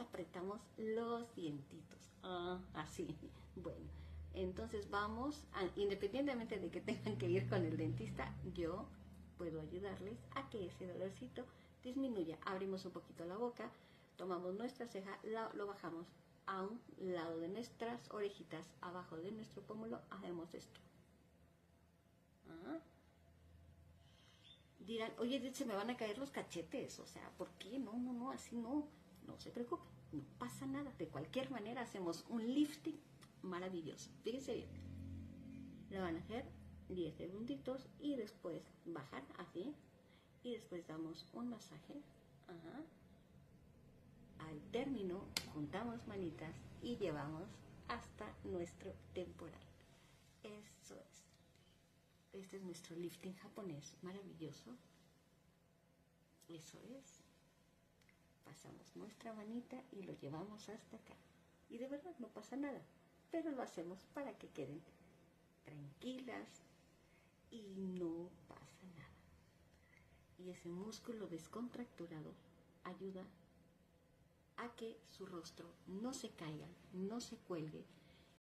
apretamos los dientitos. Así. Bueno, entonces vamos, independientemente de que tengan que ir con el dentista, yo puedo ayudarles a que ese dolorcito disminuya. Abrimos un poquito la boca, tomamos nuestra ceja, lo bajamos a un lado de nuestras orejitas, abajo de nuestro pómulo, hacemos esto. Dirán, oye, se me van a caer los cachetes, o sea, ¿por qué? No, así no se preocupen, no pasa nada. De cualquier manera hacemos un lifting maravilloso. Fíjense bien, lo van a hacer 10 segunditos y después bajan así y después damos un masaje. Al término juntamos manitas y llevamos hasta nuestro temporal. Eso es. Este es nuestro lifting japonés maravilloso. Eso es. Pasamos nuestra manita y lo llevamos hasta acá. Y de verdad no pasa nada, pero lo hacemos para que queden tranquilas y no pasa nada. Y ese músculo descontracturado ayuda a que su rostro no se caiga, no se cuelgue,